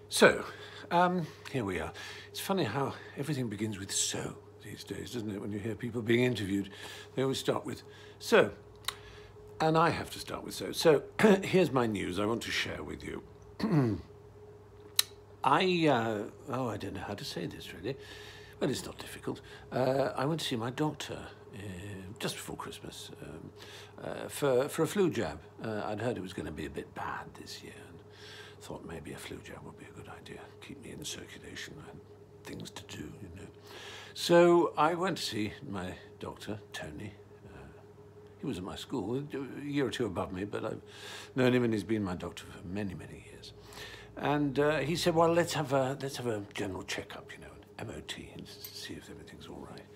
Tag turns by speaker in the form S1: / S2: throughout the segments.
S1: So, here we are. It's funny how everything begins with so these days, doesn't it? When you hear people being interviewed, they always start with so. And I have to start with so. So, here's my news I want to share with you. I don't know how to say this really. Well, it's not difficult. I went to see my doctor just before Christmas for a flu jab. I'd heard it was going to be a bit bad this year and thought maybe a flu jab would be a good idea. Keep me in circulation. I had things to do, you know. So I went to see my doctor, Tony. He was at my school, a year or two above me, but I've known him and he's been my doctor for many, many years. And he said, well, let's have a general checkup, you know, an MOT, and see if everything's all right.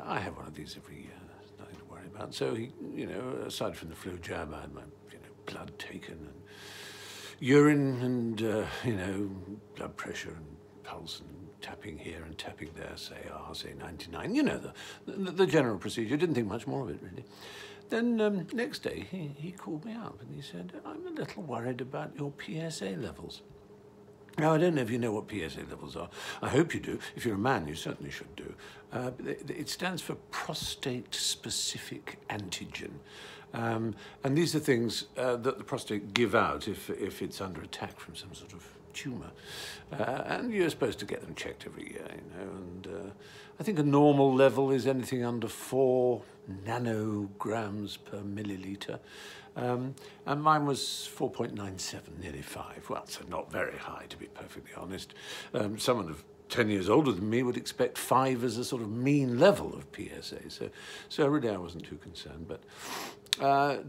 S1: I have one of these every year, nothing to worry about. So he, you know, aside from the flu jab, I had my, you know, blood taken and urine and, you know, blood pressure and pulse and tapping here and tapping there, say RSA 99, you know, the general procedure. Didn't think much more of it, really. Then next day, he called me up and he said, I'm a little worried about your PSA levels. Now, I don't know if you know what PSA levels are. I hope you do. If you're a man, you certainly should do. It stands for prostate-specific antigen. And these are things that the prostate give out if it's under attack from some sort of tumour. And you're supposed to get them checked every year, you know. And I think a normal level is anything under 4 nanograms per milliliter. And mine was 4.97, nearly 5. Well, so not very high, to be perfectly honest. Someone of 10 years older than me would expect 5 as a sort of mean level of PSA. So really I wasn't too concerned. But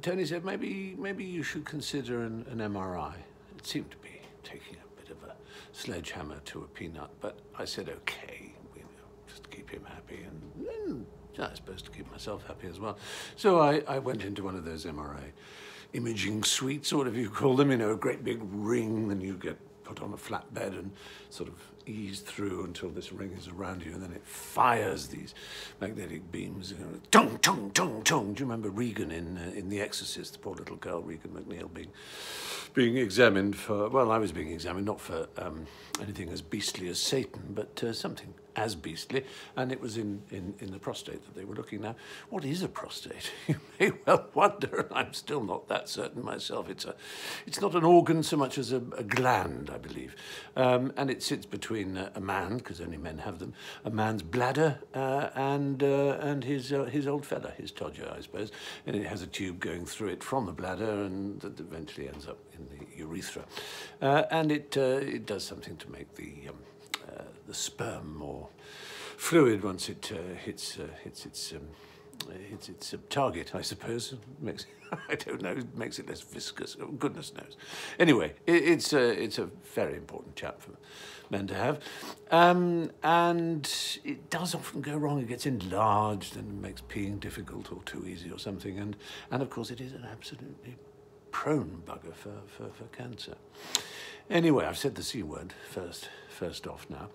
S1: Tony said, maybe you should consider an MRI. It seemed to be taking a bit of a sledgehammer to a peanut, but I said, okay, you know, just keep him happy, and I was supposed to keep myself happy as well. So I went into one of those MRI imaging suites, or whatever you call them, you know, a great big ring, and you get put on a flat bed and sort of ease through until this ring is around you, and then it fires these magnetic beams, you know, tung, tung, tung, tung. Do you remember Regan in The Exorcist, the poor little girl, Regan MacNeil, being examined for, well, I was being examined not for anything as beastly as Satan, but something as beastly, and it was in the prostate that they were looking at. What is a prostate? You may well wonder, and I'm still not that certain myself. It's not an organ so much as a gland, I believe, and it sits between a man, because only men have them, a man's bladder and his old fella, his todger, I suppose, and it has a tube going through it from the bladder, and that eventually ends up in the urethra, and it does something to make the sperm more fluid once it hits its target, I suppose. Makes I don't know, makes it less viscous. Oh, goodness knows. Anyway, it's a very important chap for men to have, and it does often go wrong. It gets enlarged and makes peeing difficult or too easy or something, and of course it is an absolutely prone bugger for cancer. Anyway, I've said the C word first off now.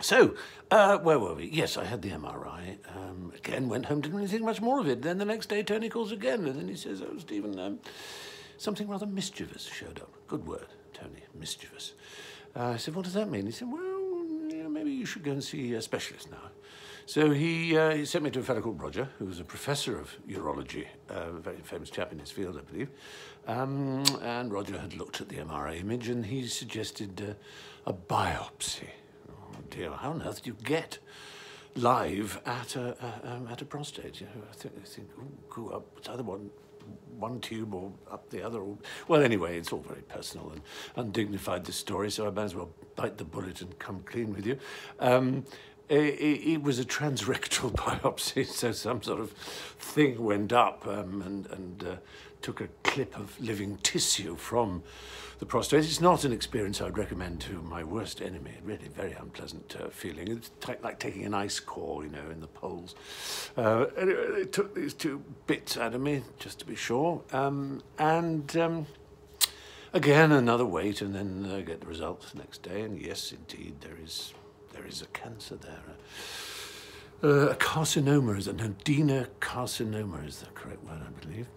S1: So, where were we? Yes, I had the MRI. Again, went home, didn't really think much more of it. Then the next day, Tony calls again, and then he says, oh, Stephen, something rather mischievous showed up. Good word, Tony, mischievous. I said, what does that mean? He said, well, you know, maybe you should go and see a specialist now. So he sent me to a fellow called Roger, who was a professor of urology, a very famous chap in his field, I believe. And Roger had looked at the MRI image, and he suggested a biopsy. Oh dear, how on earth do you get live at a prostate? You know, I think go up, it's either one tube or up the other. Well, anyway, it's all very personal and undignified, this story, so I might as well bite the bullet and come clean with you. It was a transrectal biopsy, so some sort of thing went up and took a clip of living tissue from the prostate. It's not an experience I'd recommend to my worst enemy. Really very unpleasant feeling. It's like taking an ice core, you know, in the poles. Anyway, they took these 2 bits out of me, just to be sure. Again, another wait, and then get the results the next day. And yes, indeed, there is a cancer there. A carcinoma, an adenocarcinoma is the correct word, I believe.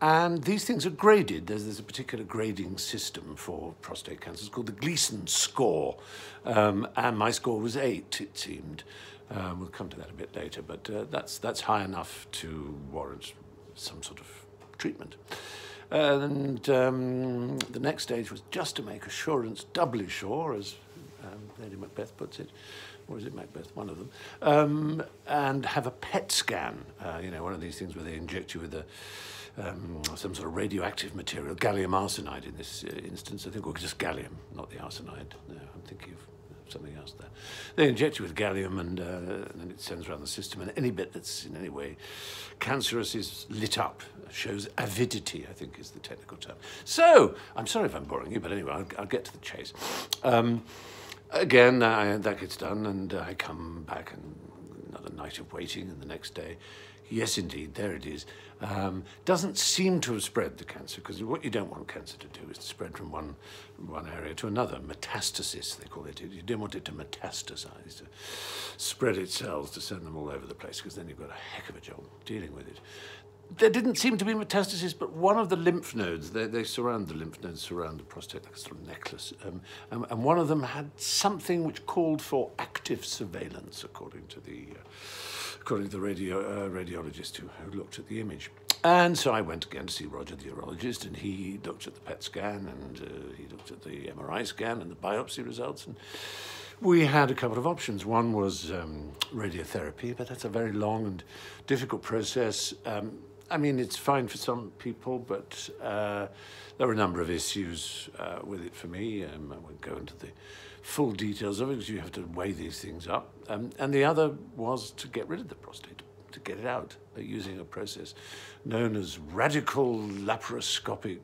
S1: And these things are graded. There's a particular grading system for prostate cancer. It's called the Gleason score. And my score was 8, it seemed. We'll come to that a bit later, but that's high enough to warrant some sort of treatment. And the next stage was just to make assurance doubly sure, as Lady Macbeth puts it, or is it Macbeth? One of them, and have a PET scan. One of these things where they inject you with some sort of radioactive material, gallium arsenide in this instance, I think, or just gallium, not the arsenide. No, I'm thinking of something else there. They inject you with gallium, and then it sends around the system, and any bit that's in any way cancerous is lit up, shows avidity, I think is the technical term. So, I'm sorry if I'm boring you, but anyway, I'll get to the chase. Again, that gets done, and I come back, and another night of waiting, and the next day, yes, indeed, there it is. Doesn't seem to have spread the cancer, because what you don't want cancer to do is to spread from one area to another. Metastasis, they call it. You don't want it to metastasize, to spread its cells, to send them all over the place, because then you've got a heck of a job dealing with it. There didn't seem to be metastasis, but one of the lymph nodes, they surround the lymph nodes, surround the prostate like a sort of necklace, and one of them had something which called for active surveillance, according to the radiologist who looked at the image. And so I went again to see Roger, the urologist, and he looked at the PET scan, and he looked at the MRI scan and the biopsy results, and we had a couple of options. One was radiotherapy, but that's a very long and difficult process. I mean, it's fine for some people, but there were a number of issues with it for me. I won't go into the full details of it because you have to weigh these things up. And the other was to get rid of the prostate, to get it out using a process known as radical laparoscopic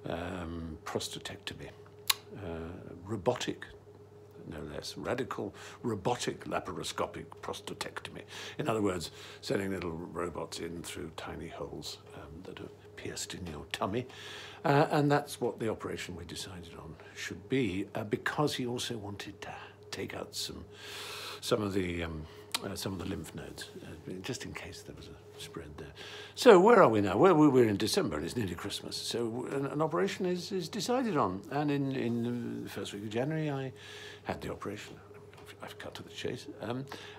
S1: prostatectomy, robotic, no less, radical robotic laparoscopic prostatectomy. In other words, sending little robots in through tiny holes that are pierced in your tummy. And that's what the operation we decided on should be, because he also wanted to take out some of the lymph nodes, just in case there was a spread there. So where are we now? Well, we're in December and it's nearly Christmas. So an operation is decided on. And in the first week of January, I had the operation. I've cut to the chase.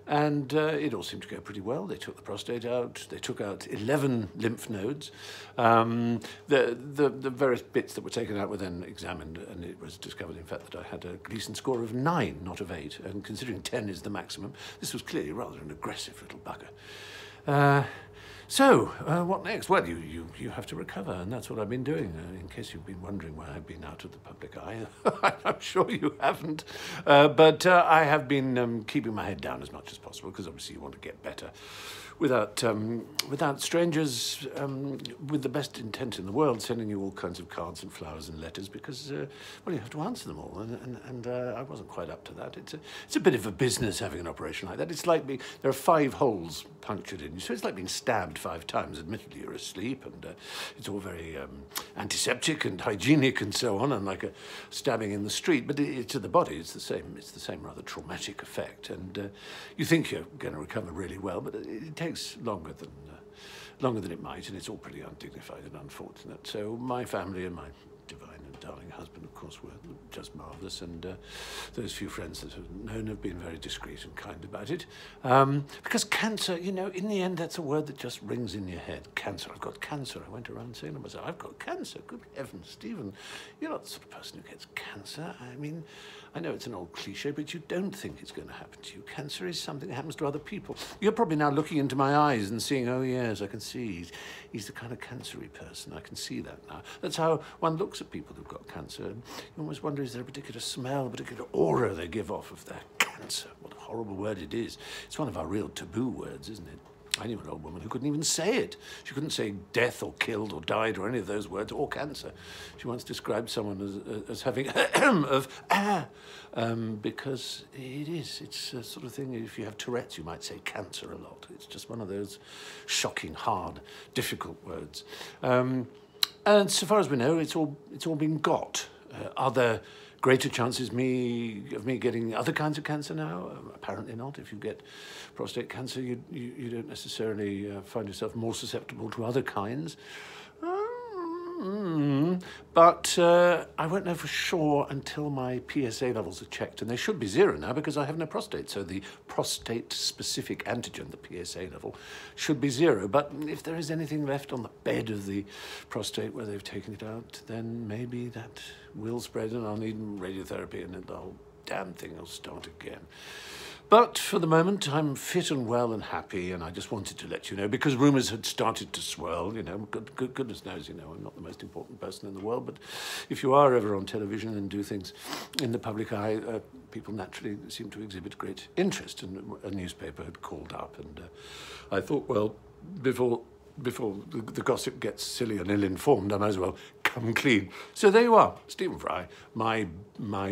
S1: And it all seemed to go pretty well. They took the prostate out. They took out 11 lymph nodes. The various bits that were taken out were then examined, and it was discovered, in fact, that I had a Gleason score of 9, not of 8. And considering 10 is the maximum, this was clearly rather an aggressive little bugger. So, what next? Well, you have to recover, and that's what I've been doing. In case you've been wondering why I've been out of the public eye, I'm sure you haven't. But I have been keeping my head down as much as possible, because obviously you want to get better without strangers with the best intent in the world sending you all kinds of cards and flowers and letters, because well, you have to answer them all, and I wasn't quite up to that. It's a bit of a business having an operation like that. It's like there are 5 holes punctured in you, so it's like being stabbed 5 times. Admittedly, you're asleep, and it's all very antiseptic and hygienic and so on, and like a stabbing in the street. But to the body, it's the same. It's the same rather traumatic effect, and you think you're going to recover really well, but it takes longer than it might, and it's all pretty undignified and unfortunate. So my family and my divine and darling husband, of course, were just marvellous, and those few friends that have known have been very discreet and kind about it. Because cancer, you know, in the end, that's a word that just rings in your head. Cancer, I've got cancer. I went around saying to myself, I've got cancer. Good heavens, Stephen, you're not the sort of person who gets cancer. I mean, I know it's an old cliche, but you don't think it's going to happen to you. Cancer is something that happens to other people. You're probably now looking into my eyes and seeing, oh yes, I can see he's the kind of cancer-y person. I can see that now. That's how one looks at people who've got cancer. You almost wonder, is there a particular smell, a particular aura they give off of their cancer? What a horrible word it is. It's one of our real taboo words, isn't it? I knew an old woman who couldn't even say it. She couldn't say death or killed or died or any of those words, or cancer. She once described someone as having because it's a sort of thing, if you have Tourette's, you might say cancer a lot. It's just one of those shocking, hard, difficult words. And so far as we know, it's all been got. Are there greater chances of me getting other kinds of cancer now? Apparently not. If you get prostate cancer, you don't necessarily find yourself more susceptible to other kinds. But I won't know for sure until my PSA levels are checked, and they should be 0 now because I have no prostate. So the prostate-specific antigen, the PSA level, should be 0. But if there is anything left on the bed of the prostate where they've taken it out, then maybe that will spread, and I'll need radiotherapy, and the whole damn thing will start again. But for the moment, I'm fit and well and happy, and I just wanted to let you know, because rumours had started to swirl, you know, goodness knows, you know, I'm not the most important person in the world, but if you are ever on television and do things in the public eye, people naturally seem to exhibit great interest, and a newspaper had called up, and I thought, well, before the gossip gets silly and ill-informed, I might as well come clean. So there you are, Stephen Fry, my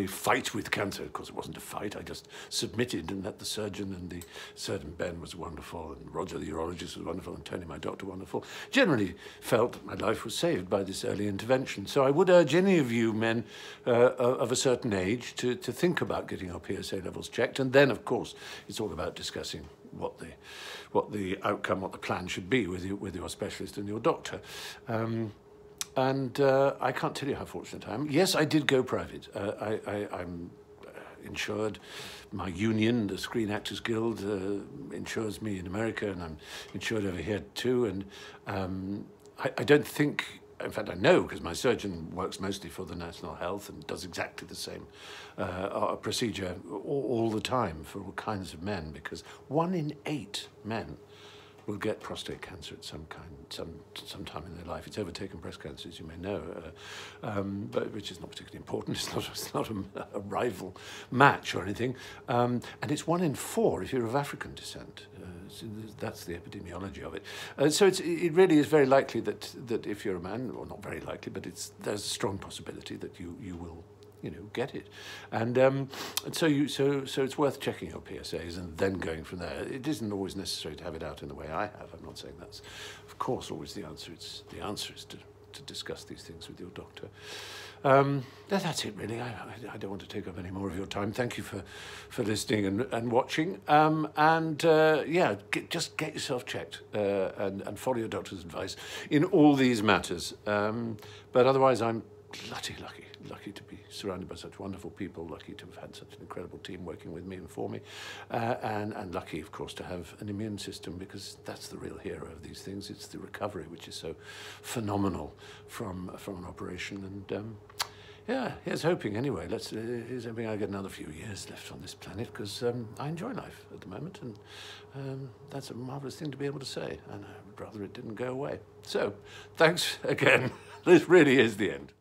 S1: fight with cancer. Of course, it wasn't a fight. I just submitted and let the surgeon, and the surgeon Ben was wonderful, and Roger the urologist was wonderful, and Tony, my doctor, wonderful. Generally felt my life was saved by this early intervention. So I would urge any of you men of a certain age to think about getting your PSA levels checked. And then, of course, it's all about discussing what the outcome, what the plan should be with your specialist and your doctor. I can't tell you how fortunate I am. Yes, I did go private. I'm insured. My union, the Screen Actors Guild, insures me in America, and I'm insured over here too. And I don't think, in fact, I know, because my surgeon works mostly for the National Health and does exactly the same procedure all the time for all kinds of men, because 1 in 8 men will get prostate cancer at some time in their life. It's overtaken breast cancer, as you may know, but which is not particularly important. It's not a rival match or anything. And it's 1 in 4 if you're of African descent. So that's the epidemiology of it. So it really is very likely that if you're a man, or not very likely, but there's a strong possibility that you will, you know, get it, and so it's worth checking your PSAs and then going from there. It isn't always necessary to have it out in the way I have. I'm not saying that's, of course, always the answer. The answer is to discuss these things with your doctor. That's it, really. I don't want to take up any more of your time. Thank you for listening and watching. Yeah, just get yourself checked and follow your doctor's advice in all these matters. But otherwise, I'm lucky to be surrounded by such wonderful people, lucky to have had such an incredible team working with me and for me, and lucky, of course, to have an immune system, because that's the real hero of these things. It's the recovery, which is so phenomenal from an operation. And yeah, here's hoping anyway. Here's hoping I get another few years left on this planet, because I enjoy life at the moment, and that's a marvelous thing to be able to say, and I would rather it didn't go away. So, thanks again. This really is the end.